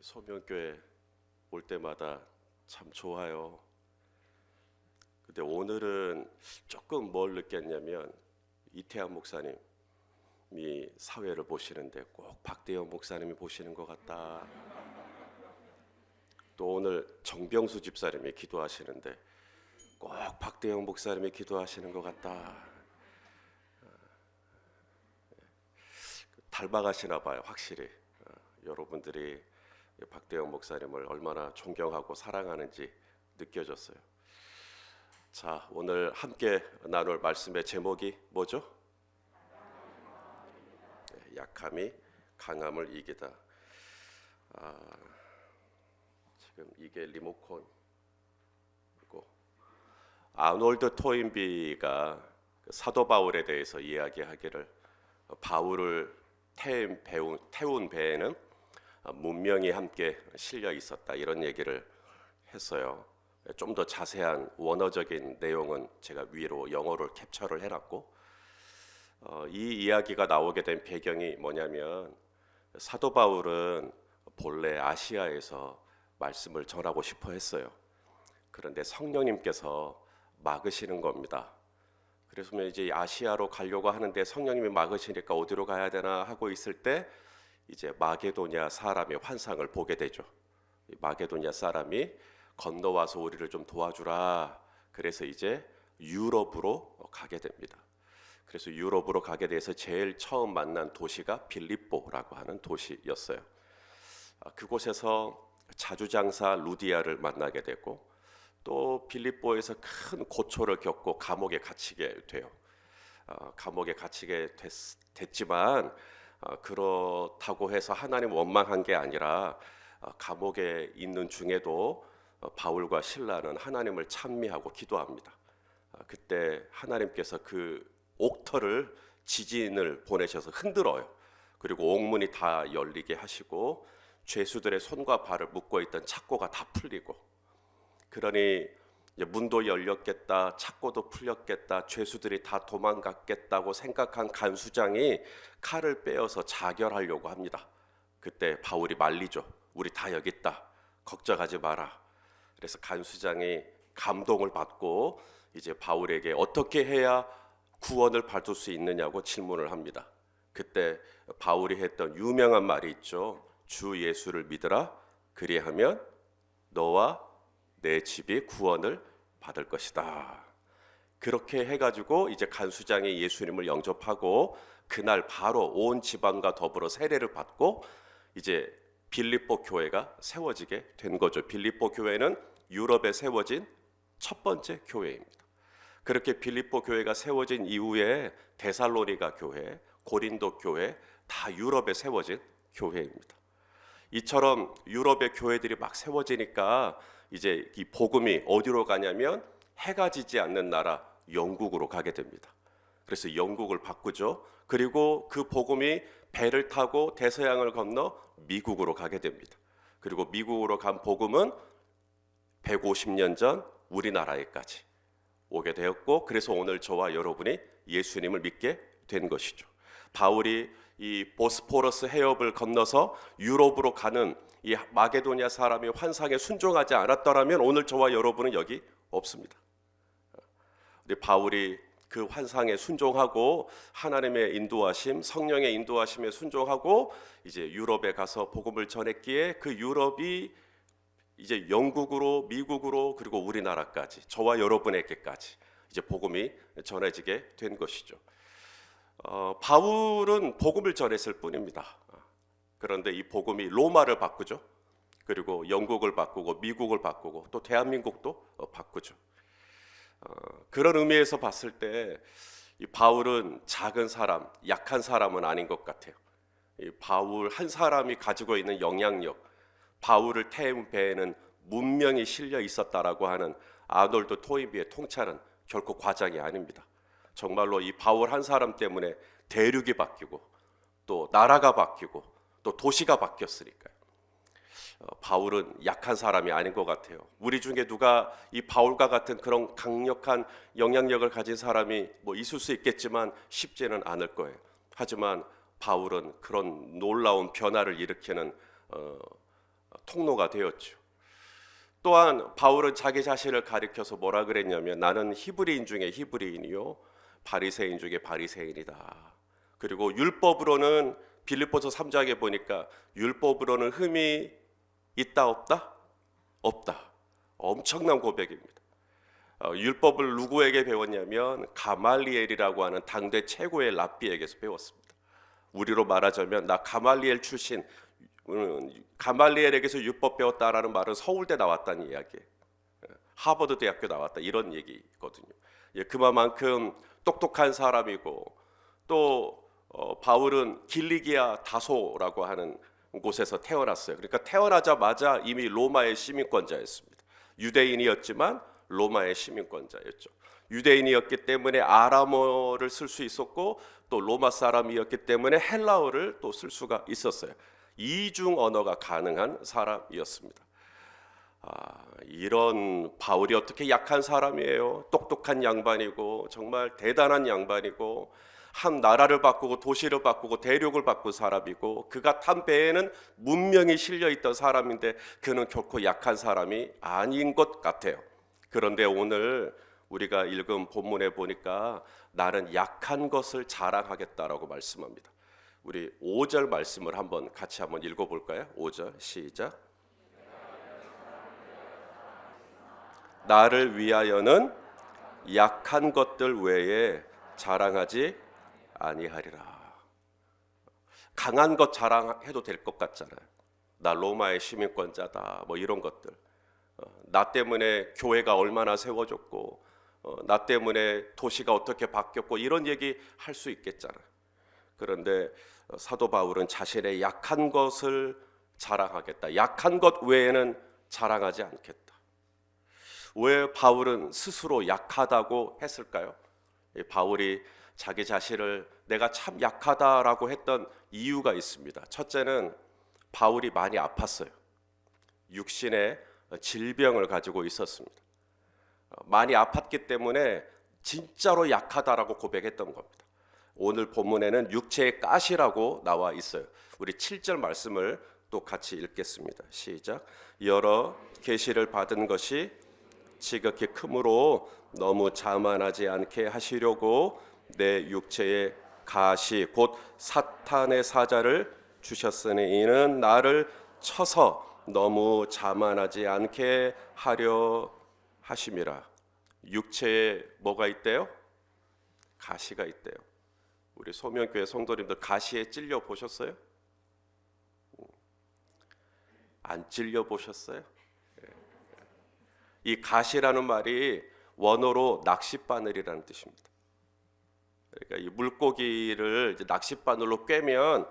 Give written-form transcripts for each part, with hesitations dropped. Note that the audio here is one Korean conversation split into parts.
소명교회 올 때마다 참 좋아요. 근데 오늘은 조금 뭘 느꼈냐면 이태한 목사님이 사회를 보시는데 꼭 박대영 목사님이 보시는 것 같다. 또 오늘 정병수 집사님이 기도하시는데 꼭 박대영 목사님이 기도하시는 것 같다. 닮아가시나 봐요, 확실히. 여러분들이 박대영 목사님을 얼마나 존경하고 사랑하는지 느껴졌어요. 자, 오늘 함께 나눌 말씀의 제목이 뭐죠? 약함이 강함을 이기다. 지금 이게 리모컨이고, 아놀드 토인비가 사도 바울에 대해서 이야기하기를, 바울을 태운 배에는 문명이 함께 실려 있었다, 이런 얘기를 했어요. 좀 더 자세한 원어적인 내용은 제가 위로 영어로 캡처를 해놨고, 이 이야기가 나오게 된 배경이 뭐냐면, 사도 바울은 본래 아시아에서 말씀을 전하고 싶어 했어요. 그런데 성령님께서 막으시는 겁니다. 그래서 이제 아시아로 가려고 하는데 성령님이 막으시니까 어디로 가야 되나 하고 있을 때 이제 마게도냐 사람의 환상을 보게 되죠. 마게도냐 사람이 건너와서 우리를 좀 도와주라. 그래서 이제 유럽으로 가게 됩니다. 그래서 유럽으로 가게 돼서 제일 처음 만난 도시가 빌립보라고 하는 도시였어요. 그곳에서 자주장사 루디아를 만나게 되고, 또 빌립보에서 큰 고초를 겪고 감옥에 갇히게 돼요. 감옥에 갇히게 됐지만 그렇다고 해서 하나님 원망한 게 아니라, 감옥에 있는 중에도 바울과 실라는 하나님을 찬미하고 기도합니다. 그때 하나님께서 그 옥터를 지진을 보내셔서 흔들어요. 그리고 옥문이 다 열리게 하시고 죄수들의 손과 발을 묶고 있던 착고가 다 풀리고, 그러니 이제 문도 열렸겠다, 착고도 풀렸겠다, 죄수들이 다 도망갔겠다고 생각한 간수장이 칼을 빼어서 자결하려고 합니다. 그때 바울이 말리죠. 우리 다 여기 있다, 걱정하지 마라. 그래서 간수장이 감동을 받고 이제 바울에게 어떻게 해야 구원을 받을 수 있느냐고 질문을 합니다. 그때 바울이 했던 유명한 말이 있죠. 주 예수를 믿으라, 그리하면 너와 내 집이 구원을 받을 것이다. 그렇게 해가지고 이제 간수장이 예수님을 영접하고 그날 바로 온 집안과 더불어 세례를 받고 이제 빌립보 교회가 세워지게 된 거죠. 빌립보 교회는 유럽에 세워진 첫 번째 교회입니다. 그렇게 빌립보 교회가 세워진 이후에 데살로니가 교회, 고린도 교회, 다 유럽에 세워진 교회입니다. 이처럼 유럽의 교회들이 막 세워지니까 이제 이 복음이 어디로 가냐면 해가 지지 않는 나라 영국으로 가게 됩니다. 그래서 영국을 바꾸죠. 그리고 그 복음이 배를 타고 대서양을 건너 미국으로 가게 됩니다. 그리고 미국으로 간 복음은 150년 전 우리나라에까지 오게 되었고, 그래서 오늘 저와 여러분이 예수님을 믿게 된 것이죠. 바울이 이 보스포러스 해협을 건너서 유럽으로 가는 이 마게도냐 사람의 환상에 순종하지 않았더라면 오늘 저와 여러분은 여기 없습니다. 근데 바울이 그 환상에 순종하고 하나님의 인도하심, 성령의 인도하심에 순종하고 이제 유럽에 가서 복음을 전했기에 그 유럽이 이제 영국으로, 미국으로, 그리고 우리나라까지, 저와 여러분에게까지 이제 복음이 전해지게 된 것이죠. 바울은 복음을 전했을 뿐입니다. 그런데 이 복음이 로마를 바꾸죠. 그리고 영국을 바꾸고 미국을 바꾸고 또 대한민국도 바꾸죠. 그런 의미에서 봤을 때 이 바울은 작은 사람, 약한 사람은 아닌 것 같아요. 이 바울 한 사람이 가지고 있는 영향력, 바울을 태운 배에는 문명이 실려 있었다라고 하는 아놀드 토인비의 통찰은 결코 과장이 아닙니다. 정말로 이 바울 한 사람 때문에 대륙이 바뀌고 또 나라가 바뀌고 또 도시가 바뀌었으니까요. 바울은 약한 사람이 아닌 것 같아요. 우리 중에 누가 이 바울과 같은 그런 강력한 영향력을 가진 사람이 뭐 있을 수 있겠지만 쉽지는 않을 거예요. 하지만 바울은 그런 놀라운 변화를 일으키는 통로가 되었죠. 또한 바울은 자기 자신을 가리켜서 뭐라 그랬냐면 나는 히브리인 중에 히브리인이요 바리새인 중에 바리새인이다. 그리고 율법으로는 빌립보서 3장에 보니까 율법으로는 흠이 있다 없다? 없다. 엄청난 고백입니다. 율법을 누구에게 배웠냐면 가말리엘이라고 하는 당대 최고의 랍비에게서 배웠습니다. 우리로 말하자면 나 가말리엘 출신, 가말리엘에게서 율법 배웠다라는 말은 서울대 나왔다는 이야기예요. 하버드 대학교 나왔다 이런 얘기거든요. 그만큼 똑똑한 사람이고 또 바울은 길리기아 다소라고 하는 곳에서 태어났어요. 그러니까 태어나자마자 이미 로마의 시민권자였습니다. 유대인이었지만 로마의 시민권자였죠. 유대인이었기 때문에 아람어를 쓸 수 있었고 또 로마 사람이었기 때문에 헬라어를 또 쓸 수가 있었어요. 이중 언어가 가능한 사람이었습니다. 이런 바울이 어떻게 약한 사람이에요. 똑똑한 양반이고 정말 대단한 양반이고 한 나라를 바꾸고 도시를 바꾸고 대륙을 바꾼 사람이고 그가 탄 배에는 문명이 실려있던 사람인데 그는 결코 약한 사람이 아닌 것 같아요. 그런데 오늘 우리가 읽은 본문에 보니까 나는 약한 것을 자랑하겠다라고 말씀합니다. 우리 5절 말씀을 같이 한번 읽어볼까요? 5절 시작. 나를 위하여는 약한 것들 외에 자랑하지 아니하리라. 강한 것 자랑해도 될 것 같잖아요. 나 로마의 시민권자다 뭐 이런 것들. 나 때문에 교회가 얼마나 세워졌고 나 때문에 도시가 어떻게 바뀌었고 이런 얘기 할 수 있겠잖아요. 그런데 사도 바울은 자신의 약한 것을 자랑하겠다. 약한 것 외에는 자랑하지 않겠다. 왜 바울은 스스로 약하다고 했을까요? 바울이 자기 자신을 내가 참 약하다라고 했던 이유가 있습니다. 첫째는 바울이 많이 아팠어요. 육신의 질병을 가지고 있었습니다. 많이 아팠기 때문에 진짜로 약하다라고 고백했던 겁니다. 오늘 본문에는 육체의 가시라고 나와 있어요. 우리 7절 말씀을 또 같이 읽겠습니다. 시작. 여러 계시를 받은 것이 지극히 크므로 너무 자만하지 않게 하시려고 내 육체의 가시 곧 사탄의 사자를 주셨으니 이는 나를 쳐서 너무 자만하지 않게 하려 하심이라. 육체에 뭐가 있대요? 가시가 있대요. 우리 소명교회 성도님들 가시에 찔려 보셨어요? 안 찔려 보셨어요? 이 가시라는 말이 원어로 낚싯바늘이라는 뜻입니다. 그러니까 이 물고기를 이제 낚싯바늘로 꿰면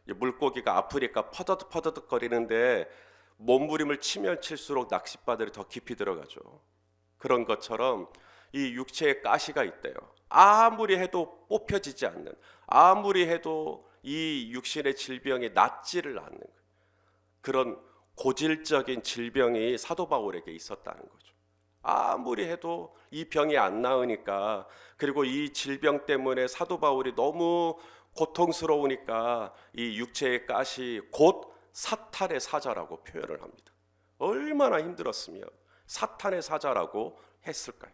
물고기가 아프니까 퍼더덕 거리는데 몸부림을 치면 칠수록 낚싯바늘이 더 깊이 들어가죠. 그런 것처럼 이 육체에 가시가 있대요. 아무리 해도 뽑혀지지 않는, 아무리 해도 이 육신의 질병이 낫지를 않는 그런 고질적인 질병이 사도 바울에게 있었다는 거죠. 아무리 해도 이 병이 안 나으니까, 그리고 이 질병 때문에 사도 바울이 너무 고통스러우니까 이 육체의 가시 곧 사탄의 사자라고 표현을 합니다. 얼마나 힘들었으면 사탄의 사자라고 했을까요?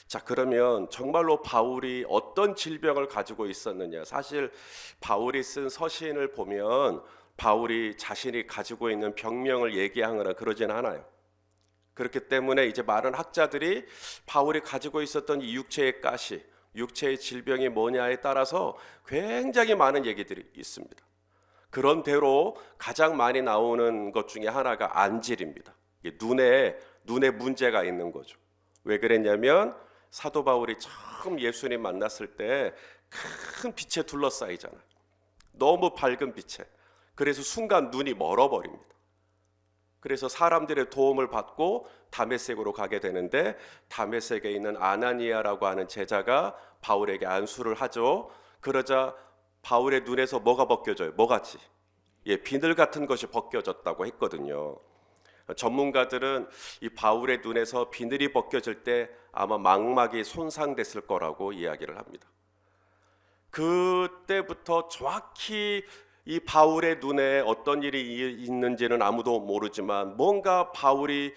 자, 그러면 정말로 바울이 어떤 질병을 가지고 있었느냐? 사실 바울이 쓴 서신을 보면 바울이 자신이 가지고 있는 병명을 얘기하거나 그러진 않아요. 그렇기 때문에 이제 많은 학자들이 바울이 가지고 있었던 이 육체의 가시, 육체의 질병이 뭐냐에 따라서 굉장히 많은 얘기들이 있습니다. 그런대로 가장 많이 나오는 것 중에 하나가 안질입니다. 눈에 문제가 있는 거죠. 왜 그랬냐면 사도 바울이 처음 예수님 만났을 때 큰 빛에 둘러싸이잖아요. 너무 밝은 빛에. 그래서 순간 눈이 멀어버립니다. 그래서 사람들의 도움을 받고 다메섹으로 가게 되는데, 다메섹에 있는 아나니아라고 하는 제자가 바울에게 안수를 하죠. 그러자 바울의 눈에서 뭐가 벗겨져요? 뭐같이? 비늘 같은 것이 벗겨졌다고 했거든요. 전문가들은 이 바울의 눈에서 비늘이 벗겨질 때 아마 망막이 손상됐을 거라고 이야기를 합니다. 그때부터 정확히 이 바울의 눈에 어떤 일이 있는지는 아무도 모르지만 뭔가 바울이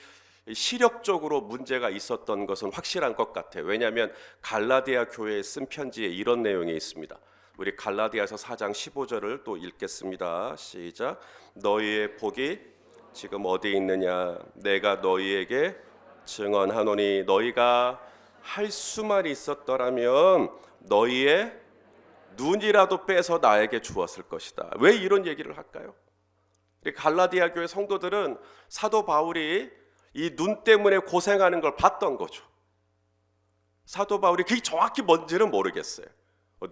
시력적으로 문제가 있었던 것은 확실한 것 같아요. 왜냐하면 갈라디아 교회에 쓴 편지에 이런 내용이 있습니다. 우리 갈라디아서 4장 15절을 또 읽겠습니다. 시작. 너희의 복이 지금 어디 있느냐? 내가 너희에게 증언하노니 너희가 할 수만 있었더라면 너희의 눈이라도 빼서 나에게 주었을 것이다. 왜 이런 얘기를 할까요? 갈라디아 교회 성도들은 사도 바울이 이 눈 때문에 고생하는 걸 봤던 거죠. 사도 바울이 그게 정확히 뭔지는 모르겠어요.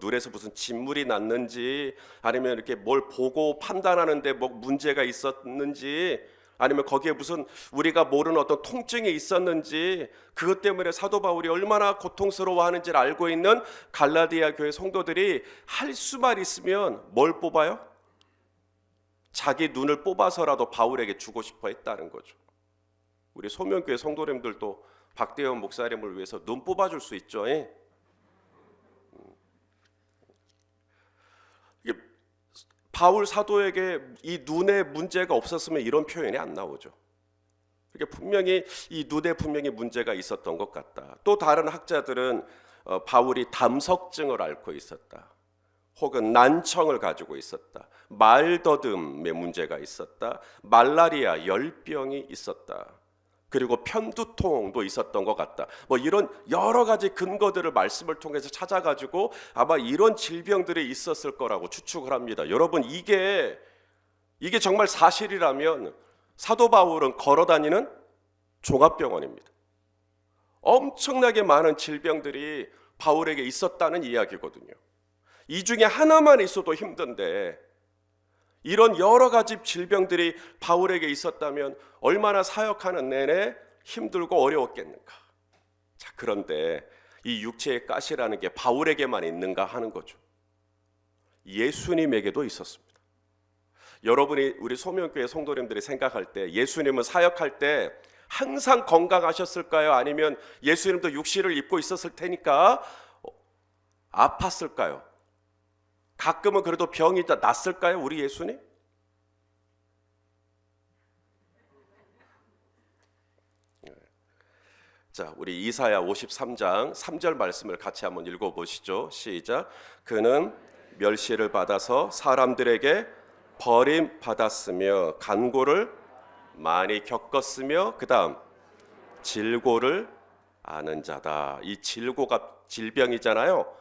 눈에서 무슨 진물이 났는지, 아니면 이렇게 뭘 보고 판단하는데 뭐 문제가 있었는지, 아니면 거기에 무슨 우리가 모르는 어떤 통증이 있었는지, 그것 때문에 사도 바울이 얼마나 고통스러워하는지를 알고 있는 갈라디아 교회 성도들이 할 수만 있으면 뭘 뽑아요? 자기 눈을 뽑아서라도 바울에게 주고 싶어 했다는 거죠. 우리 소명교회 성도님들도 박대원 목사님을 위해서 눈 뽑아줄 수 있죠. 바울 사도에게 이 눈에 문제가 없었으면 이런 표현이 안 나오죠. 그러니까 분명히 이 눈에 분명히 문제가 있었던 것 같다. 또 다른 학자들은 바울이 담석증을 앓고 있었다, 혹은 난청을 가지고 있었다, 말더듬의 문제가 있었다, 말라리아 열병이 있었다, 그리고 편두통도 있었던 것 같다. 뭐 이런 여러 가지 근거들을 말씀을 통해서 찾아가지고 아마 이런 질병들이 있었을 거라고 추측을 합니다. 여러분, 이게 정말 사실이라면 사도 바울은 걸어다니는 종합병원입니다. 엄청나게 많은 질병들이 바울에게 있었다는 이야기거든요. 이 중에 하나만 있어도 힘든데 이런 여러 가지 질병들이 바울에게 있었다면 얼마나 사역하는 내내 힘들고 어려웠겠는가. 자, 그런데 이 육체의 가시라는 게 바울에게만 있는가 하는 거죠. 예수님에게도 있었습니다. 여러분이, 우리 소명교회 성도님들이 생각할 때 예수님은 사역할 때 항상 건강하셨을까요? 아니면 예수님도 육신을 입고 있었을 테니까 아팠을까요? 가끔은 그래도 병이 났을까요? 우리 예수님? 자, 우리 이사야 53장 3절 말씀을 같이 한번 읽어보시죠. 시작. 그는 멸시를 받아서 사람들에게 버림받았으며 간고를 많이 겪었으며 그 다음 질고를 아는 자다. 이 질고가 질병이잖아요.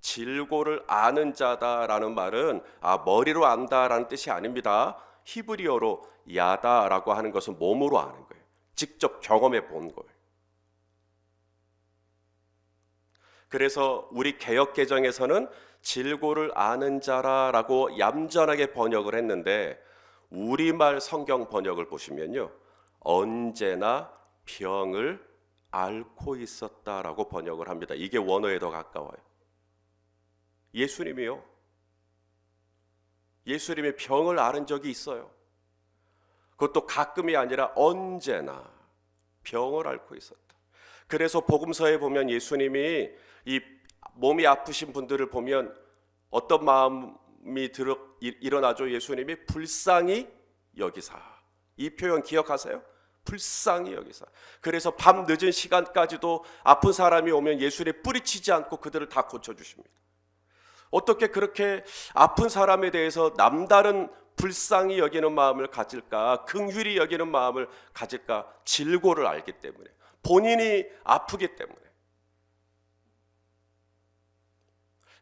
질고를 아는 자다라는 말은 머리로 안다라는 뜻이 아닙니다. 히브리어로 야다라고 하는 것은 몸으로 아는 거예요. 직접 경험해 본 거예요. 그래서 우리 개역개정에서는 질고를 아는 자라라고 얌전하게 번역을 했는데 우리말 성경 번역을 보시면요, 언제나 병을 앓고 있었다라고 번역을 합니다. 이게 원어에 더 가까워요. 예수님이요, 예수님이 병을 앓은 적이 있어요. 그것도 가끔이 아니라 언제나 병을 앓고 있었다. 그래서 복음서에 보면 예수님이 이 몸이 아프신 분들을 보면 어떤 마음이 일어나죠? 예수님이 불쌍히 여기사. 이 표현 기억하세요? 불쌍히 여기사. 그래서 밤 늦은 시간까지도 아픈 사람이 오면 예수님 뿌리치지 않고 그들을 다 고쳐주십니다. 어떻게 그렇게 아픈 사람에 대해서 남다른 불쌍히 여기는 마음을 가질까? 긍휼히 여기는 마음을 가질까? 질고를 알기 때문에, 본인이 아프기 때문에.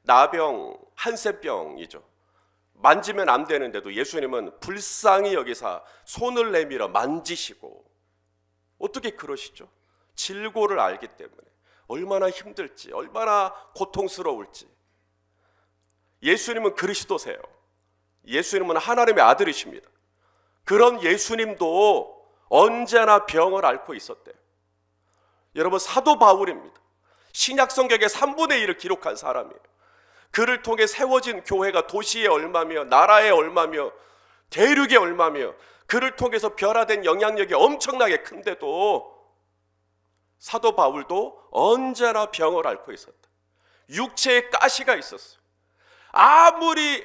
나병, 한센병이죠. 만지면 안 되는데도 예수님은 불쌍히 여기사 손을 내밀어 만지시고. 어떻게 그러시죠? 질고를 알기 때문에 얼마나 힘들지, 얼마나 고통스러울지. 예수님은 그리스도세요. 예수님은 하나님의 아들이십니다. 그런 예수님도 언제나 병을 앓고 있었대요. 여러분, 사도 바울입니다. 신약 성경의 3분의 1을 기록한 사람이에요. 그를 통해 세워진 교회가 도시에 얼마며 나라에 얼마며 대륙에 얼마며 그를 통해서 변화된 영향력이 엄청나게 큰데도 사도 바울도 언제나 병을 앓고 있었다. 육체에 가시가 있었어요. 아무리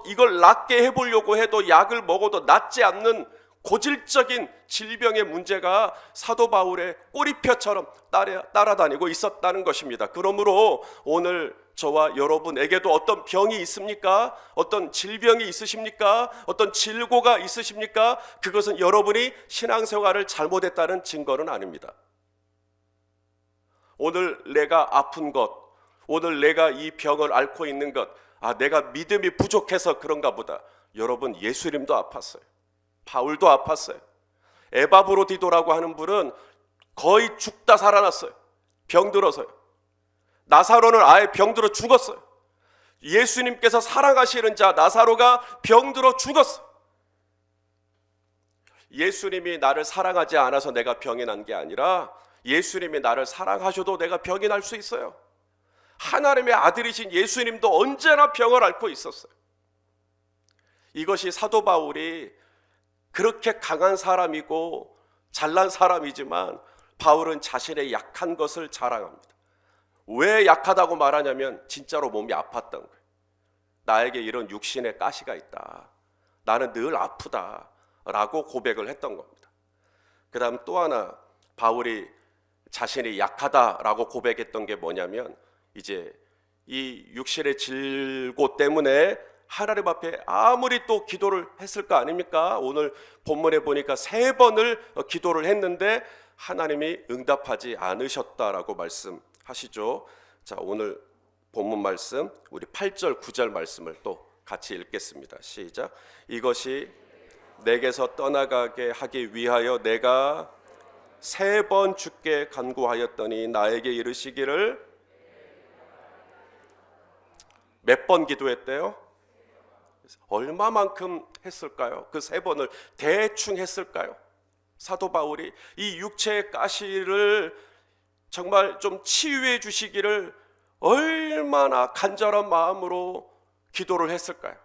이걸 낫게 해보려고 해도 약을 먹어도 낫지 않는 고질적인 질병의 문제가 사도 바울의 꼬리표처럼 따라다니고 있었다는 것입니다. 그러므로 오늘 저와 여러분에게도 어떤 병이 있습니까? 어떤 질병이 있으십니까? 어떤 질고가 있으십니까? 그것은 여러분이 신앙생활을 잘못했다는 증거는 아닙니다. 오늘 내가 아픈 것, 오늘 내가 이 병을 앓고 있는 것, 내가 믿음이 부족해서 그런가 보다. 여러분, 예수님도 아팠어요. 바울도 아팠어요. 에바브로디도라고 하는 분은 거의 죽다 살아났어요. 병들어서요. 나사로는 아예 병들어 죽었어요. 예수님께서 사랑하시는 자 나사로가 병들어 죽었어요. 예수님이 나를 사랑하지 않아서 내가 병이 난 게 아니라 예수님이 나를 사랑하셔도 내가 병이 날 수 있어요. 하나님의 아들이신 예수님도 언제나 병을 앓고 있었어요. 이것이 사도 바울이 그렇게 강한 사람이고 잘난 사람이지만 바울은 자신의 약한 것을 자랑합니다. 왜 약하다고 말하냐면 진짜로 몸이 아팠던 거예요. 나에게 이런 육신의 가시가 있다. 나는 늘 아프다 라고 고백을 했던 겁니다. 그 다음 또 하나 바울이 자신이 약하다라고 고백했던 게 뭐냐면 이제 이 육신의 질고 때문에 하나님 앞에 아무리 또 기도를 했을 거 아닙니까? 오늘 본문에 보니까 3번을 기도를 했는데 하나님이 응답하지 않으셨다라고 말씀하시죠. 자, 오늘 본문 말씀 우리 8절 9절 말씀을 또 같이 읽겠습니다. 시작. 이것이 내게서 떠나가게 하기 위하여 내가 3번 주께 간구하였더니 나에게 이르시기를 몇 번 기도했대요? 얼마만큼 했을까요? 그 3번을 대충 했을까요? 사도 바울이 이 육체의 가시를 정말 좀 치유해 주시기를 얼마나 간절한 마음으로 기도를 했을까요?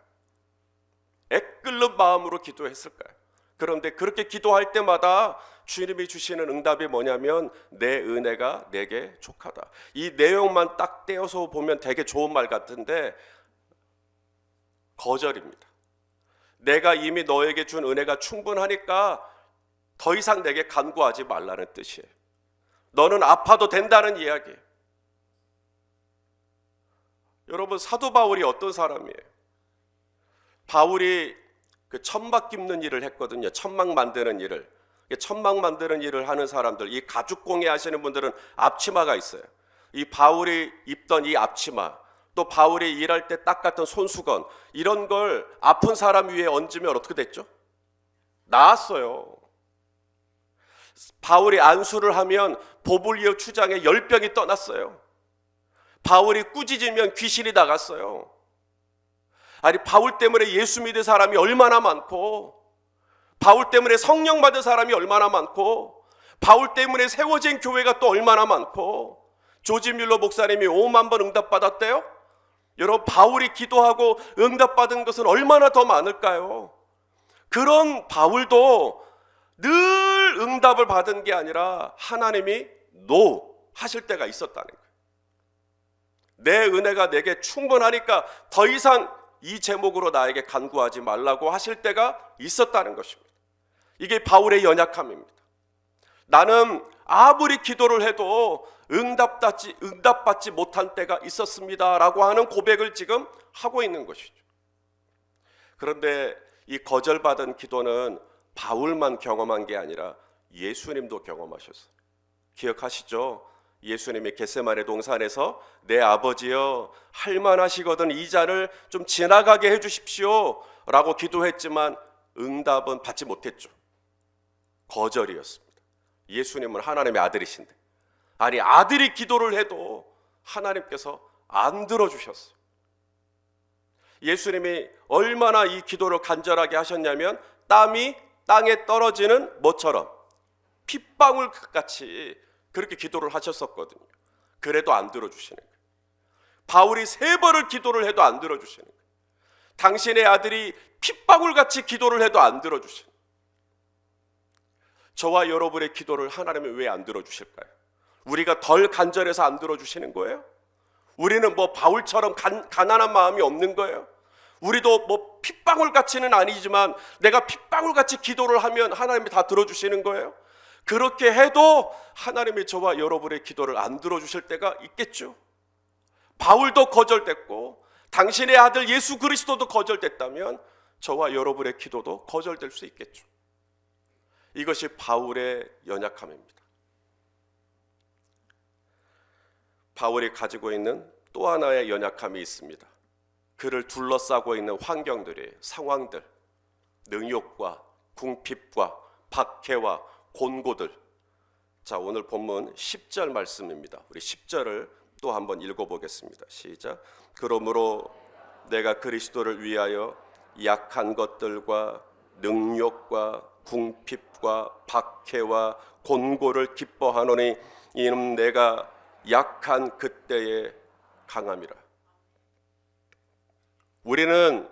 애끓는 마음으로 기도했을까요? 그런데 그렇게 기도할 때마다 주님이 주시는 응답이 뭐냐면 내 은혜가 내게 족하다. 이 내용만 딱 떼어서 보면 되게 좋은 말 같은데 거절입니다. 내가 이미 너에게 준 은혜가 충분하니까 더 이상 내게 간구하지 말라는 뜻이에요. 너는 아파도 된다는 이야기예요. 여러분, 사도 바울이 어떤 사람이에요? 바울이 그 천막 깁는 일을 했거든요. 천막 만드는 일을. 천막 만드는 일을 하는 사람들, 이 가죽 공예 하시는 분들은 앞치마가 있어요. 이 바울이 입던 이 앞치마, 또 바울이 일할 때 딱 같은 손수건, 이런 걸 아픈 사람 위에 얹으면 어떻게 됐죠? 나았어요. 바울이 안수를 하면 보불리오 추장에 열병이 떠났어요. 바울이 꾸짖으면 귀신이 나갔어요. 아니, 바울 때문에 예수 믿은 사람이 얼마나 많고, 바울 때문에 성령 받은 사람이 얼마나 많고, 바울 때문에 세워진 교회가 또 얼마나 많고, 조지 뮬러 목사님이 5만 번 응답받았대요? 여러분, 바울이 기도하고 응답받은 것은 얼마나 더 많을까요? 그런 바울도 늘 응답을 받은 게 아니라 하나님이 노 하실 때가 있었다는 거예요. 내 은혜가 내게 충분하니까 더 이상 이 제목으로 나에게 간구하지 말라고 하실 때가 있었다는 것입니다. 이게 바울의 연약함입니다. 나는 아무리 기도를 해도 응답받지 못한 때가 있었습니다 라고 하는 고백을 지금 하고 있는 것이죠. 그런데 이 거절받은 기도는 바울만 경험한 게 아니라 예수님도 경험하셨어요. 기억하시죠? 예수님이 겟세마네 동산에서 내 아버지여 할만하시거든 이 잔을 좀 지나가게 해주십시오 라고 기도했지만 응답은 받지 못했죠. 거절이었습니다. 예수님은 하나님의 아들이신데, 아니 아들이 기도를 해도 하나님께서 안 들어주셨어요. 예수님이 얼마나 이 기도를 간절하게 하셨냐면 땀이 땅에 떨어지는 뭐처럼 핏방울 같이 그렇게 기도를 하셨었거든요. 그래도 안 들어주시는 거예요. 바울이 3번을 기도를 해도 안 들어주시는 거예요. 당신의 아들이 핏방울같이 기도를 해도 안 들어주시는 거예요. 저와 여러분의 기도를 하나님은 왜 안 들어주실까요? 우리가 덜 간절해서 안 들어주시는 거예요? 우리는 뭐 바울처럼 가난한 마음이 없는 거예요? 우리도 뭐 핏방울같이는 아니지만 내가 핏방울같이 기도를 하면 하나님이 다 들어주시는 거예요? 그렇게 해도 하나님이 저와 여러분의 기도를 안 들어주실 때가 있겠죠. 바울도 거절됐고 당신의 아들 예수 그리스도도 거절됐다면 저와 여러분의 기도도 거절될 수 있겠죠. 이것이 바울의 연약함입니다. 바울이 가지고 있는 또 하나의 연약함이 있습니다. 그를 둘러싸고 있는 환경들이, 상황들, 능욕과 궁핍과 박해와 곤고들. 자, 오늘 본문 10절 말씀입니다. 우리 10절을 또 한번 읽어보겠습니다. 시작. 그러므로 내가 그리스도를 위하여 약한 것들과 능욕과 궁핍과 박해와 곤고를 기뻐하노니 이는 내가 약한 그때에 강함이라. 우리는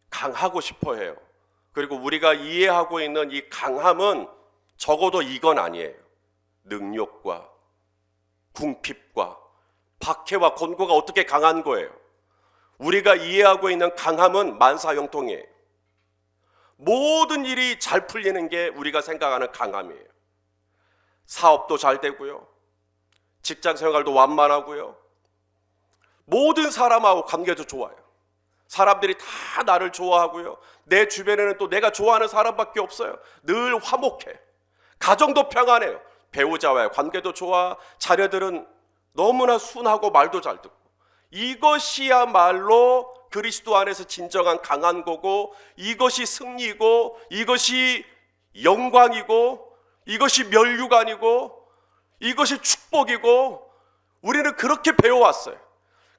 강하고 싶어 해요. 그리고 우리가 이해하고 있는 이 강함은 적어도 이건 아니에요. 능욕과 궁핍과 박해와 곤고가 어떻게 강한 거예요? 우리가 이해하고 있는 강함은 만사형통이에요. 모든 일이 잘 풀리는 게 우리가 생각하는 강함이에요. 사업도 잘 되고요, 직장 생활도 완만하고요, 모든 사람하고 관계도 좋아요. 사람들이 다 나를 좋아하고요, 내 주변에는 또 내가 좋아하는 사람밖에 없어요. 늘 화목해. 가정도 평안해요. 배우자와의 관계도 좋아. 자녀들은 너무나 순하고 말도 잘 듣고. 이것이야말로 그리스도 안에서 진정한 강한 거고, 이것이 승리고, 이것이 영광이고, 이것이 면류관이고, 이것이 축복이고, 우리는 그렇게 배워왔어요.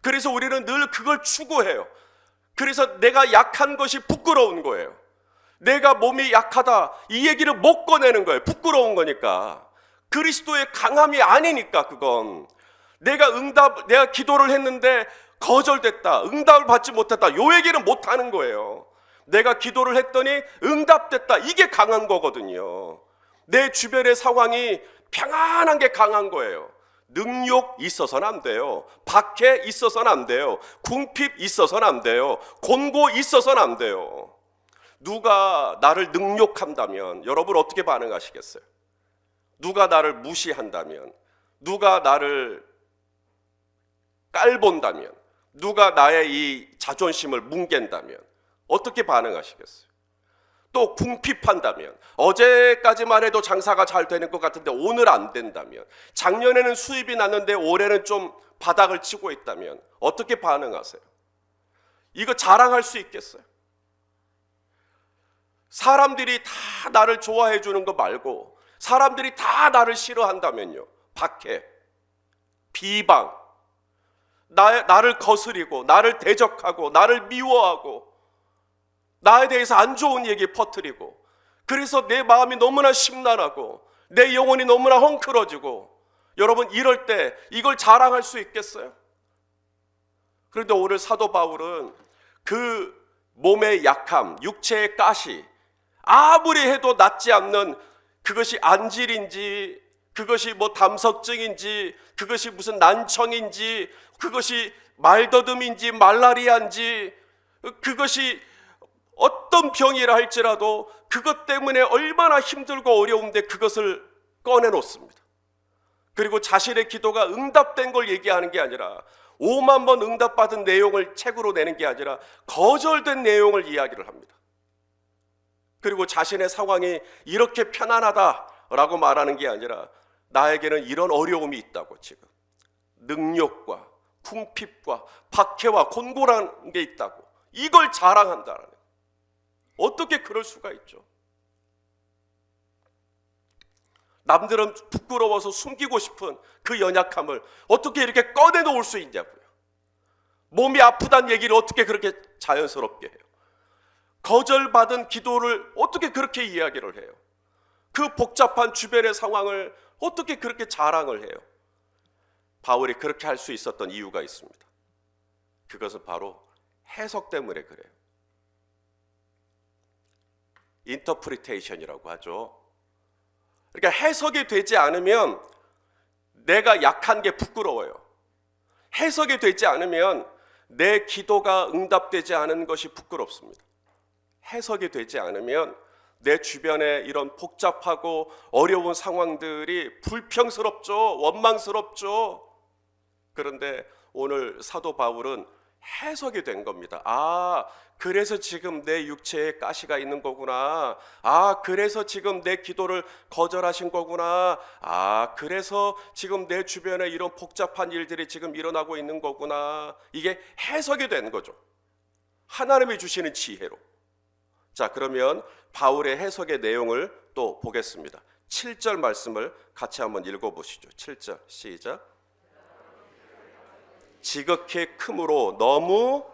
그래서 우리는 늘 그걸 추구해요. 그래서 내가 약한 것이 부끄러운 거예요. 내가 몸이 약하다, 이 얘기를 못 꺼내는 거예요. 부끄러운 거니까. 그리스도의 강함이 아니니까. 그건 내가 기도를 했는데 거절됐다, 응답을 받지 못했다, 요 얘기는 못 하는 거예요. 내가 기도를 했더니 응답됐다, 이게 강한 거거든요. 내 주변의 상황이 평안한 게 강한 거예요. 능욕 있어서는 안 돼요. 박해 있어서는 안 돼요. 궁핍 있어서는 안 돼요. 곤고 있어서는 안 돼요. 누가 나를 능욕한다면 여러분 어떻게 반응하시겠어요? 누가 나를 무시한다면, 누가 나를 깔본다면, 누가 나의 이 자존심을 뭉갠다면 어떻게 반응하시겠어요? 또 궁핍한다면, 어제까지만 해도 장사가 잘 되는 것 같은데 오늘 안 된다면, 작년에는 수입이 났는데 올해는 좀 바닥을 치고 있다면 어떻게 반응하세요? 이거 자랑할 수 있겠어요? 사람들이 다 나를 좋아해 주는 거 말고 사람들이 다 나를 싫어한다면요, 박해, 비방, 나를 거스리고 나를 대적하고 나를 미워하고 나에 대해서 안 좋은 얘기 퍼뜨리고, 그래서 내 마음이 너무나 심란하고 내 영혼이 너무나 헝클어지고, 여러분 이럴 때 이걸 자랑할 수 있겠어요? 그런데 오늘 사도 바울은 그 몸의 약함, 육체의 가시, 아무리 해도 낫지 않는 그것이 안질인지, 그것이 뭐 담석증인지, 그것이 무슨 난청인지, 그것이 말더듬인지 말라리아인지, 그것이 어떤 병이라 할지라도 그것 때문에 얼마나 힘들고 어려운데 그것을 꺼내놓습니다. 그리고 자신의 기도가 응답된 걸 얘기하는 게 아니라, 5만 번 응답받은 내용을 책으로 내는 게 아니라 거절된 내용을 이야기를 합니다. 그리고 자신의 상황이 이렇게 편안하다라고 말하는 게 아니라, 나에게는 이런 어려움이 있다고, 지금 능욕과 궁핍과 박해와 곤고라는 게 있다고, 이걸 자랑한다라는 거예요. 어떻게 그럴 수가 있죠? 남들은 부끄러워서 숨기고 싶은 그 연약함을 어떻게 이렇게 꺼내놓을 수 있냐고요. 몸이 아프다는 얘기를 어떻게 그렇게 자연스럽게 해요? 거절받은 기도를 어떻게 그렇게 이야기를 해요? 그 복잡한 주변의 상황을 어떻게 그렇게 자랑을 해요? 바울이 그렇게 할 수 있었던 이유가 있습니다. 그것은 바로 해석 때문에 그래요. 인터프리테이션이라고 하죠. 그러니까 해석이 되지 않으면 내가 약한 게 부끄러워요. 해석이 되지 않으면 내 기도가 응답되지 않은 것이 부끄럽습니다. 해석이 되지 않으면 내 주변에 이런 복잡하고 어려운 상황들이 불평스럽죠. 원망스럽죠. 그런데 오늘 사도 바울은 해석이 된 겁니다. 아, 그래서 지금 내 육체에 가시가 있는 거구나. 아, 그래서 지금 내 기도를 거절하신 거구나. 아, 그래서 지금 내 주변에 이런 복잡한 일들이 지금 일어나고 있는 거구나. 이게 해석이 된 거죠. 하나님이 주시는 지혜로. 자, 그러면 바울의 해석의 내용을 또 보겠습니다. 7절 말씀을 같이 한번 읽어보시죠. 7절 시작. 지극히 크므로 너무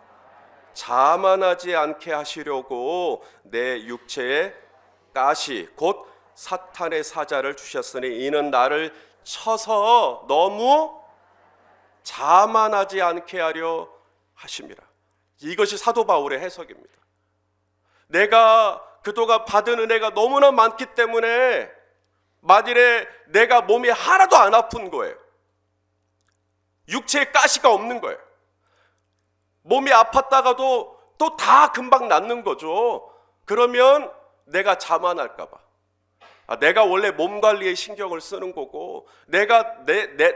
자만하지 않게 하시려고 내 육체에 가시 곧 사탄의 사자를 주셨으니 이는 나를 쳐서 너무 자만하지 않게 하려 하심이라. 이것이 사도 바울의 해석입니다. 내가 그동안 받은 은혜가 너무나 많기 때문에 만일에 내가 몸이 하나도 안 아픈 거예요. 육체에 가시가 없는 거예요. 몸이 아팠다가도 또 다 금방 낫는 거죠. 그러면 내가 자만할까 봐. 내가 원래 몸 관리에 신경을 쓰는 거고 내가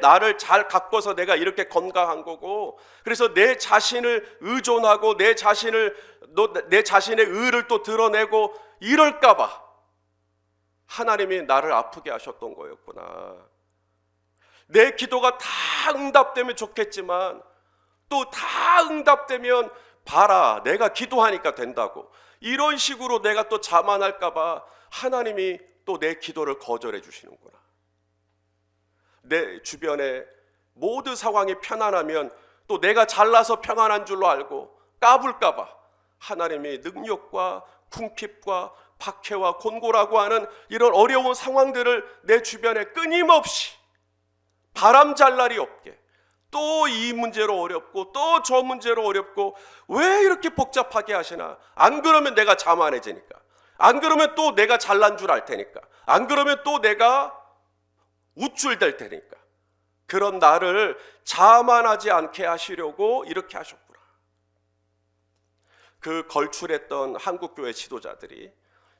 나를 잘 가꿔서 내가 이렇게 건강한 거고 그래서 내 자신을 의존하고 내 자신의 의를 또 드러내고 이럴까 봐 하나님이 나를 아프게 하셨던 거였구나. 내 기도가 다 응답되면 좋겠지만 또 다 응답되면 봐라 내가 기도하니까 된다고 이런 식으로 내가 또 자만할까 봐 하나님이 또 내 기도를 거절해 주시는구나. 내 주변에 모든 상황이 편안하면 또 내가 잘나서 평안한 줄로 알고 까불까 봐 하나님이 능력과 궁핍과 박해와 곤고라고 하는 이런 어려운 상황들을 내 주변에 끊임없이 바람잘 날이 없게 또 이 문제로 어렵고 또 저 문제로 어렵고 왜 이렇게 복잡하게 하시나. 안 그러면 내가 자만해지니까, 안 그러면 또 내가 잘난 줄 알 테니까, 안 그러면 또 내가 우쭐댈 테니까 그런 나를 자만하지 않게 하시려고 이렇게 하셨구나. 그 걸출했던 한국교회 지도자들이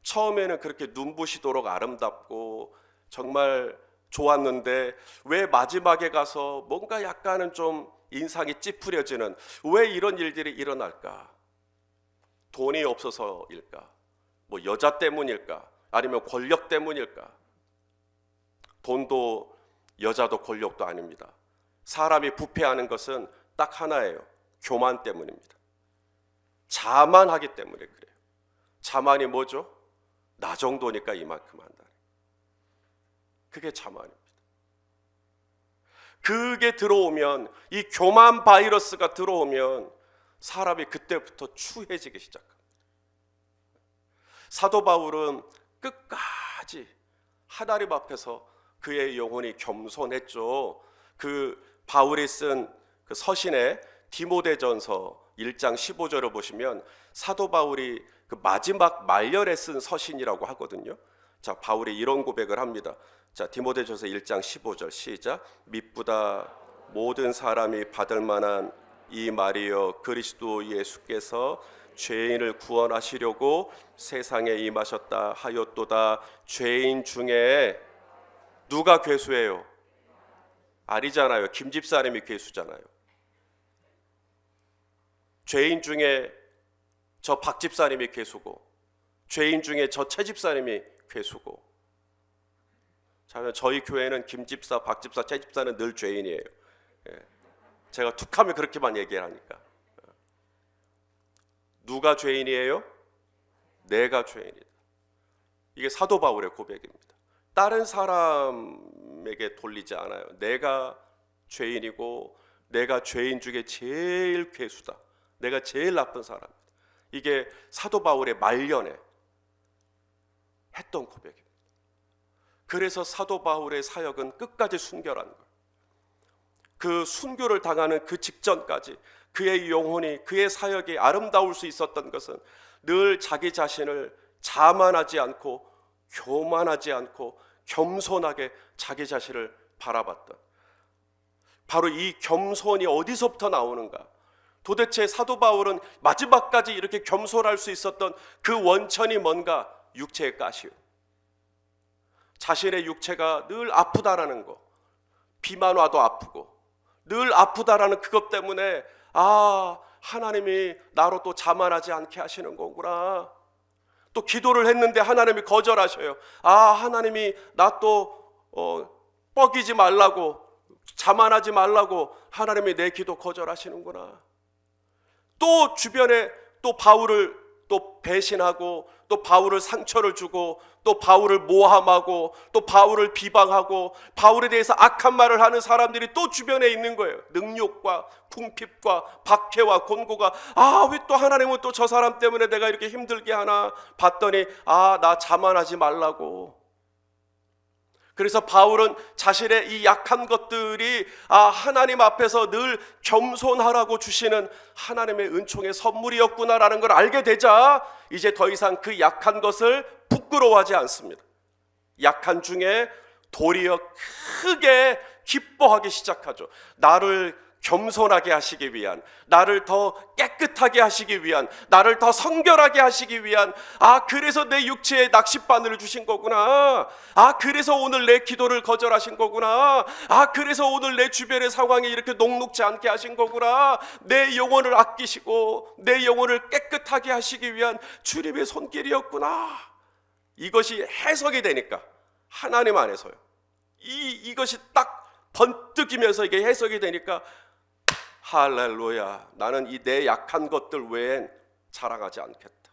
처음에는 그렇게 눈부시도록 아름답고 정말 좋았는데 왜 마지막에 가서 뭔가 약간은 좀 인상이 찌푸려지는, 왜 이런 일들이 일어날까? 돈이 없어서일까? 뭐 여자 때문일까? 아니면 권력 때문일까? 돈도 여자도 권력도 아닙니다. 사람이 부패하는 것은 딱 하나예요. 교만 때문입니다. 자만하기 때문에 그래요. 자만이 뭐죠? 나 정도니까 이만큼 한다. 그게 자만입니다. 그게 들어오면, 이 교만 바이러스가 들어오면 사람이 그때부터 추해지기 시작합니다. 사도 바울은 끝까지 하나님 앞에서 그의 영혼이 겸손했죠. 그 바울이 쓴 그 서신에 디모데전서 1장 15절을 보시면 사도 바울이 그 마지막 말년에 쓴 서신이라고 하거든요. 자, 바울이 이런 고백을 합니다. 자, 디모데전서 1장 15절 시작. 미쁘다 모든 사람이 받을 만한 이 말이여, 그리스도 예수께서 죄인을 구원하시려고 세상에 임하셨다 하였도다. 죄인 중에 누가 괴수예요? 아니잖아요. 김 집사님이 괴수잖아요. 죄인 중에 저 박 집사님이 괴수고, 죄인 중에 저 최 집사님이 괴수고. 자, 저희 교회는 김 집사, 박 집사, 최 집사는 늘 죄인이에요. 제가 툭하면 그렇게만 얘기를 하니까. 누가 죄인이에요? 내가 죄인이다. 이게 사도 바울의 고백입니다. 다른 사람에게 돌리지 않아요. 내가 죄인이고 내가 죄인 중에 제일 괴수다. 내가 제일 나쁜 사람이다. 이게 사도 바울의 말년에 했던 고백입니다. 그래서 사도 바울의 사역은 끝까지 순결한 거예요. 그 순교를 당하는 그 직전까지 그의 영혼이, 그의 사역이 아름다울 수 있었던 것은 늘 자기 자신을 자만하지 않고 교만하지 않고 겸손하게 자기 자신을 바라봤던, 바로 이 겸손이 어디서부터 나오는가? 도대체 사도 바울은 마지막까지 이렇게 겸손할 수 있었던 그 원천이 뭔가? 육체의 가시요. 자신의 육체가 늘 아프다라는 거, 비만 와도 아프고 늘 아프다라는 그것 때문에 하나님이 나로 또 자만하지 않게 하시는 거구나. 또 기도를 했는데 하나님이 거절하셔요. 하나님이 나 또 뻐기지 말라고, 자만하지 말라고 하나님이 내 기도 거절하시는구나. 또 주변에 또 바울을 또 배신하고, 또 바울을 상처를 주고, 또 바울을 모함하고, 또 바울을 비방하고, 바울에 대해서 악한 말을 하는 사람들이 또 주변에 있는 거예요. 능욕과 궁핍과 박해와 곤고가, 왜 또 하나님은 또 저 사람 때문에 내가 이렇게 힘들게 하나 봤더니 나 자만하지 말라고. 그래서 바울은 자신의 이 약한 것들이 하나님 앞에서 늘 겸손하라고 주시는 하나님의 은총의 선물이었구나라는 걸 알게 되자 이제 더 이상 그 약한 것을 부끄러워하지 않습니다. 약한 중에 도리어 크게 기뻐하기 시작하죠. 나를 겸손하게 하시기 위한, 나를 더 깨끗하게 하시기 위한, 나를 더 성결하게 하시기 위한, 그래서 내 육체에 낚싯바늘을 주신 거구나. 그래서 오늘 내 기도를 거절하신 거구나. 그래서 오늘 내 주변의 상황이 이렇게 녹록지 않게 하신 거구나. 내 영혼을 아끼시고 내 영혼을 깨끗하게 하시기 위한 주님의 손길이었구나. 이것이 해석이 되니까, 하나님 안에서요, 이것이 딱 번뜩이면서 이게 해석이 되니까, 할렐루야, 나는 이 내 약한 것들 외엔 자랑하지 않겠다.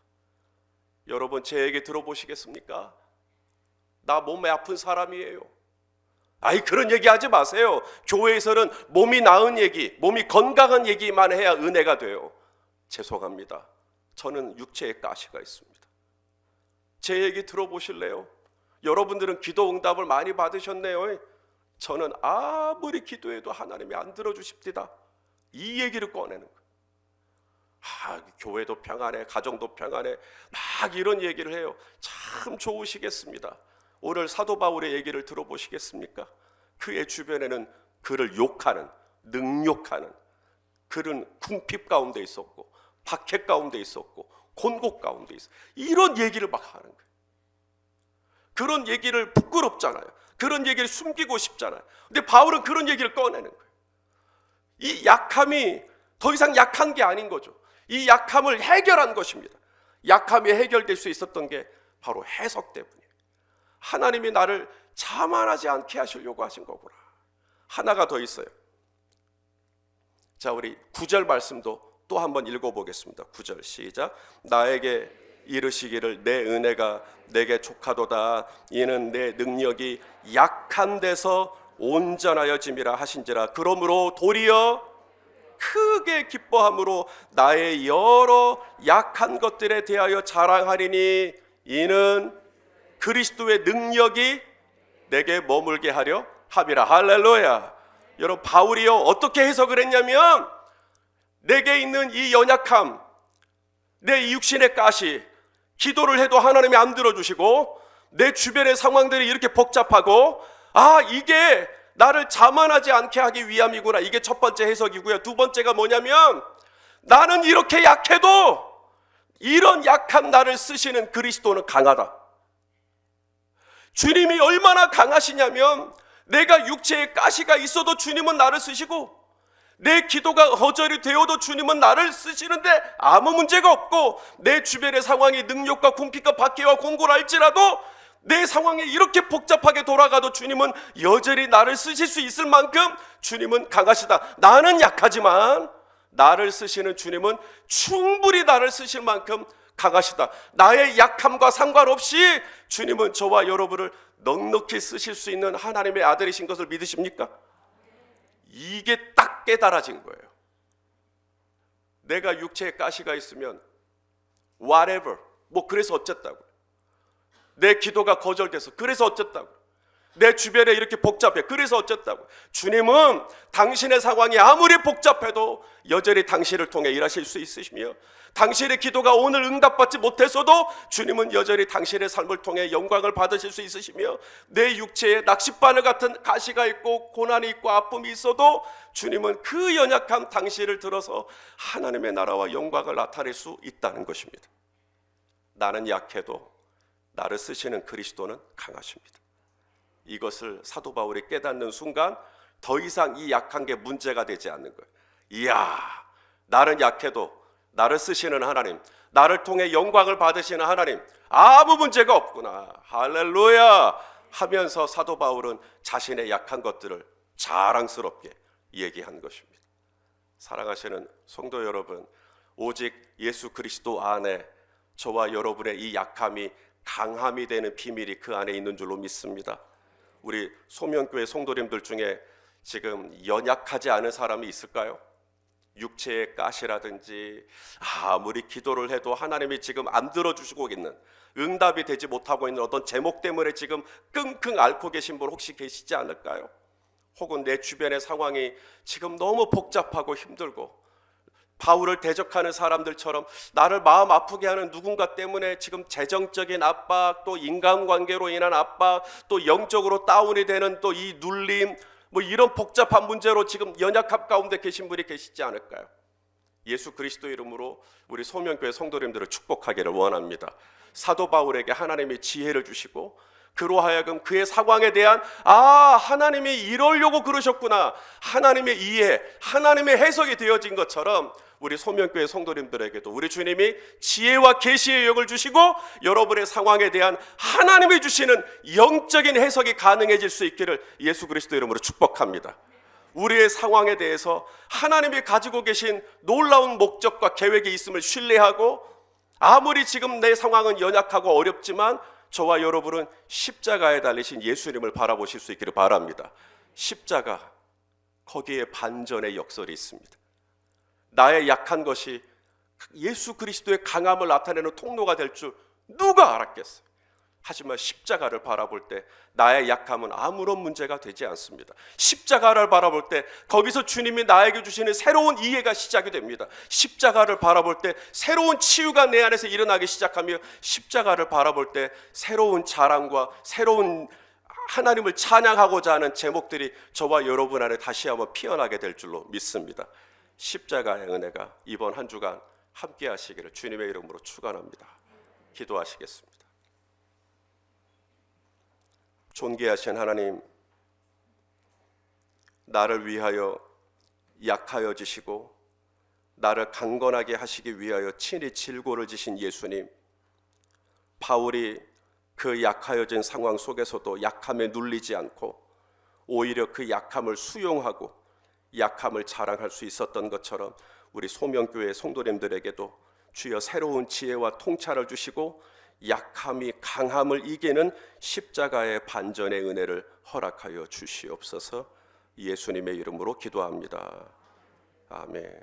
여러분, 제 얘기 들어보시겠습니까? 나 몸에 아픈 사람이에요. 그런 얘기 하지 마세요. 교회에서는 몸이 나은 얘기, 몸이 건강한 얘기만 해야 은혜가 돼요. 죄송합니다. 저는 육체에 가시가 있습니다. 제 얘기 들어보실래요? 여러분들은 기도 응답을 많이 받으셨네요. 저는 아무리 기도해도 하나님이 안 들어주십니다. 이 얘기를 꺼내는 거예요. 교회도 평안해, 가정도 평안해, 막 이런 얘기를 해요. 참 좋으시겠습니다. 오늘 사도 바울의 얘기를 들어보시겠습니까? 그의 주변에는 그를 욕하는, 능욕하는, 그는 궁핍 가운데 있었고, 박해 가운데 있었고, 곤고 가운데 있었고, 이런 얘기를 막 하는 거예요. 그런 얘기를 부끄럽잖아요. 그런 얘기를 숨기고 싶잖아요. 근데 바울은 그런 얘기를 꺼내는 거예요. 이 약함이 더 이상 약한 게 아닌 거죠. 이 약함을 해결한 것입니다. 약함이 해결될 수 있었던 게 바로 해석 때문이에요. 하나님이 나를 자만하지 않게 하시려고 하신 거구나. 하나가 더 있어요. 자, 우리 9절 말씀도 또 한번 읽어보겠습니다. 9절 시작. 나에게 이르시기를 내 은혜가 내게 족하도다. 이는 내 능력이 약한 데서 온전하여짐이라 하신지라. 그러므로 도리어 크게 기뻐함으로 나의 여러 약한 것들에 대하여 자랑하리니 이는 그리스도의 능력이 내게 머물게 하려 함이라. 할렐루야. 여러분, 바울이요 어떻게 해석을 했냐면, 내게 있는 이 연약함, 내 육신의 가시, 기도를 해도 하나님이 안 들어주시고, 내 주변의 상황들이 이렇게 복잡하고, 이게 나를 자만하지 않게 하기 위함이구나. 이게 첫 번째 해석이고요. 두 번째가 뭐냐면, 나는 이렇게 약해도 이런 약한 나를 쓰시는 그리스도는 강하다. 주님이 얼마나 강하시냐면, 내가 육체에 가시가 있어도 주님은 나를 쓰시고, 내 기도가 거절이 되어도 주님은 나를 쓰시는데 아무 문제가 없고, 내 주변의 상황이 능력과 궁핍과 박해와 공고를 할지라도 내 상황이 이렇게 복잡하게 돌아가도 주님은 여전히 나를 쓰실 수 있을 만큼 주님은 강하시다. 나는 약하지만 나를 쓰시는 주님은 충분히 나를 쓰실 만큼 강하시다. 나의 약함과 상관없이 주님은 저와 여러분을 넉넉히 쓰실 수 있는 하나님의 아들이신 것을 믿으십니까? 이게 딱 깨달아진 거예요. 내가 육체에 가시가 있으면 whatever, 그래서 어쨌다고, 내 기도가 거절돼서 그래서 어쨌다고, 내 주변에 이렇게 복잡해 그래서 어쨌다고. 주님은 당신의 상황이 아무리 복잡해도 여전히 당신을 통해 일하실 수 있으시며, 당신의 기도가 오늘 응답받지 못했어도 주님은 여전히 당신의 삶을 통해 영광을 받으실 수 있으시며, 내 육체에 낚싯바늘 같은 가시가 있고 고난이 있고 아픔이 있어도 주님은 그 연약한 당신을 들어서 하나님의 나라와 영광을 나타낼 수 있다는 것입니다. 나는 약해도 나를 쓰시는 그리스도는 강하십니다. 이것을 사도 바울이 깨닫는 순간 더 이상 이 약한 게 문제가 되지 않는 거예요. 이야, 나는 약해도 나를 쓰시는 하나님, 나를 통해 영광을 받으시는 하나님, 아무 문제가 없구나, 할렐루야 하면서 사도 바울은 자신의 약한 것들을 자랑스럽게 얘기한 것입니다. 사랑하시는 성도 여러분, 오직 예수 그리스도 안에 저와 여러분의 이 약함이 강함이 되는 비밀이 그 안에 있는 줄로 믿습니다. 우리 소명교회 성도님들 중에 지금 연약하지 않은 사람이 있을까요? 육체의 가시라든지 아무리 기도를 해도 하나님이 지금 안 들어주시고 있는, 응답이 되지 못하고 있는 어떤 제목 때문에 지금 끙끙 앓고 계신 분 혹시 계시지 않을까요? 혹은 내 주변의 상황이 지금 너무 복잡하고 힘들고 바울을 대적하는 사람들처럼 나를 마음 아프게 하는 누군가 때문에 지금 재정적인 압박, 또 인간관계로 인한 압박, 또 영적으로 다운이 되는 또 이 눌림, 뭐 이런 복잡한 문제로 지금 연약함 가운데 계신 분이 계시지 않을까요? 예수 그리스도 이름으로 우리 소명교회 성도님들을 축복하기를 원합니다. 사도 바울에게 하나님이 지혜를 주시고 그로 하여금 그의 상황에 대한 하나님이 이러려고 그러셨구나, 하나님의 이해, 하나님의 해석이 되어진 것처럼 우리 소명교회 성도님들에게도 우리 주님이 지혜와 계시의 영을 주시고 여러분의 상황에 대한 하나님이 주시는 영적인 해석이 가능해질 수 있기를 예수 그리스도 이름으로 축복합니다. 우리의 상황에 대해서 하나님이 가지고 계신 놀라운 목적과 계획이 있음을 신뢰하고, 아무리 지금 내 상황은 연약하고 어렵지만 저와 여러분은 십자가에 달리신 예수님을 바라보실 수 있기를 바랍니다. 십자가, 거기에 반전의 역설이 있습니다. 나의 약한 것이 예수 그리스도의 강함을 나타내는 통로가 될 줄 누가 알았겠어요? 하지만 십자가를 바라볼 때 나의 약함은 아무런 문제가 되지 않습니다. 십자가를 바라볼 때 거기서 주님이 나에게 주시는 새로운 이해가 시작이 됩니다. 십자가를 바라볼 때 새로운 치유가 내 안에서 일어나기 시작하며, 십자가를 바라볼 때 새로운 자랑과 새로운 하나님을 찬양하고자 하는 제목들이 저와 여러분 안에 다시 한번 피어나게 될 줄로 믿습니다. 십자가의 은혜가 이번 한 주간 함께 하시기를 주님의 이름으로 축원합니다. 기도하시겠습니다. 존귀하신 하나님, 나를 위하여 약하여지시고 나를 강건하게 하시기 위하여 친히 질고를 지신 예수님, 바울이 그 약하여진 상황 속에서도 약함에 눌리지 않고 오히려 그 약함을 수용하고 약함을 자랑할 수 있었던 것처럼 우리 소명교회 성도님들에게도 주여 새로운 지혜와 통찰을 주시고 약함이 강함을 이기는 십자가의 반전의 은혜를 허락하여 주시옵소서. 예수님의 이름으로 기도합니다. 아멘.